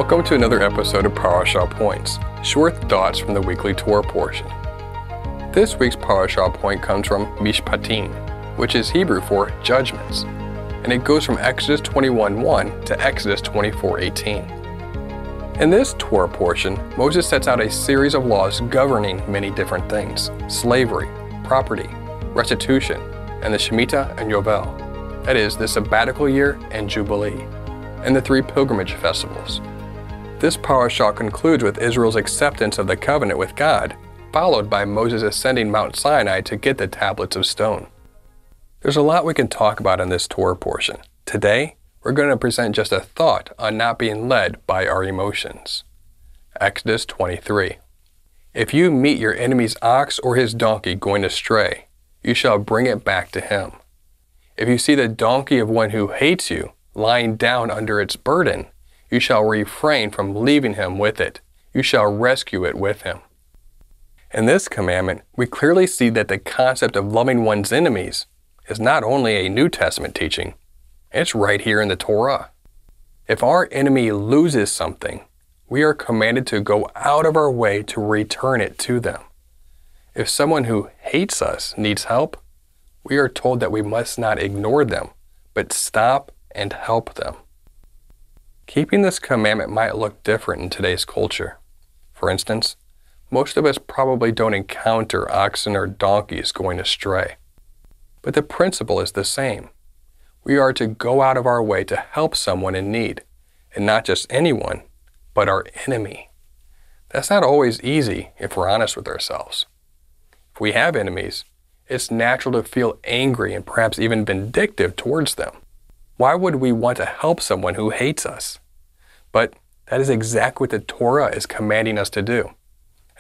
Welcome to another episode of Parashah Points, short thoughts from the weekly Torah portion. This week's Parashah Point comes from Mishpatim, which is Hebrew for judgments, and it goes from Exodus 21:1 to Exodus 24:18. In this Torah portion, Moses sets out a series of laws governing many different things: slavery, property, restitution, and the Shemitah and Yovel, that is, the sabbatical year and Jubilee, and the 3 pilgrimage festivals. This parashah concludes with Israel's acceptance of the covenant with God, followed by Moses ascending Mount Sinai to get the tablets of stone. There's a lot we can talk about in this Torah portion. Today, we're going to present just a thought on not being led by our emotions. Exodus 23. If you meet your enemy's ox or his donkey going astray, you shall bring it back to him. If you see the donkey of one who hates you lying down under its burden, you shall refrain from leaving him with it. You shall rescue it with him. In this commandment, we clearly see that the concept of loving one's enemies is not only a New Testament teaching, it's right here in the Torah. If our enemy loses something, we are commanded to go out of our way to return it to them. If someone who hates us needs help, we are told that we must not ignore them, but stop and help them. Keeping this commandment might look different in today's culture. For instance, most of us probably don't encounter oxen or donkeys going astray. But the principle is the same. We are to go out of our way to help someone in need, and not just anyone, but our enemy. That's not always easy if we're honest with ourselves. If we have enemies, it's natural to feel angry and perhaps even vindictive towards them. Why would we want to help someone who hates us? But that is exactly what the Torah is commanding us to do.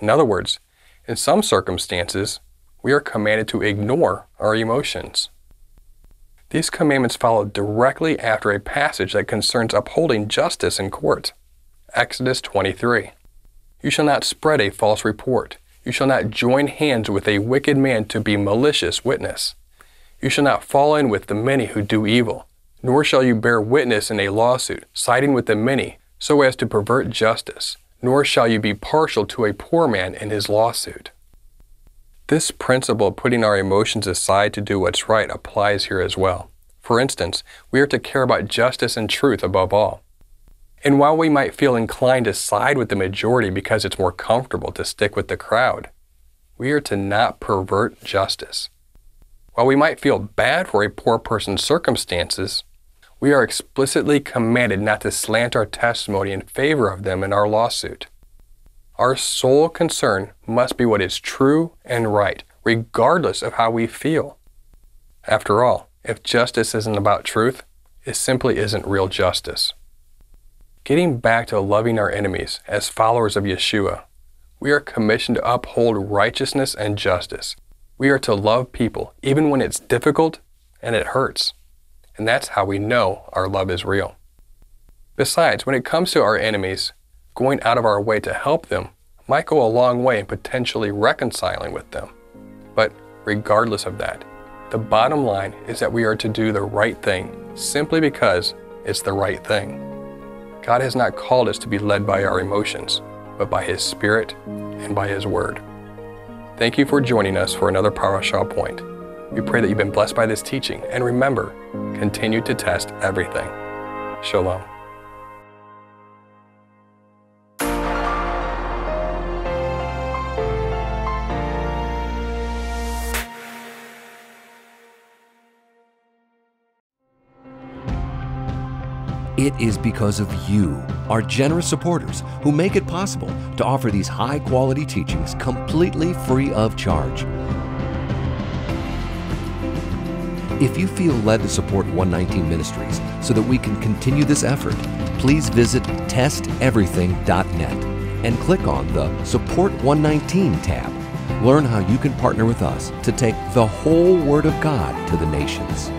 In other words, in some circumstances, we are commanded to ignore our emotions. These commandments follow directly after a passage that concerns upholding justice in court. Exodus 23. You shall not spread a false report. You shall not join hands with a wicked man to be malicious witness. You shall not fall in with the many who do evil, nor shall you bear witness in a lawsuit, siding with the many, so as to pervert justice, nor shall you be partial to a poor man in his lawsuit. This principle of putting our emotions aside to do what's right applies here as well. For instance, we are to care about justice and truth above all. And while we might feel inclined to side with the majority because it's more comfortable to stick with the crowd, we are to not pervert justice. While we might feel bad for a poor person's circumstances, we are explicitly commanded not to slant our testimony in favor of them in our lawsuit. Our sole concern must be what is true and right, regardless of how we feel. After all, if justice isn't about truth, it simply isn't real justice. Getting back to loving our enemies as followers of Yeshua, we are commissioned to uphold righteousness and justice. We are to love people even when it's difficult and it hurts. And that's how we know our love is real. Besides, when it comes to our enemies, going out of our way to help them might go a long way in potentially reconciling with them. But regardless of that, the bottom line is that we are to do the right thing simply because it's the right thing. God has not called us to be led by our emotions, but by His Spirit and by His Word. Thank you for joining us for another Parashah Point. We pray that you've been blessed by this teaching, and remember, continue to test everything. Shalom. It is because of you, our generous supporters, who make it possible to offer these high-quality teachings completely free of charge. If you feel led to support 119 Ministries so that we can continue this effort, please visit testeverything.net and click on the Support 119 tab. Learn how you can partner with us to take the whole Word of God to the nations.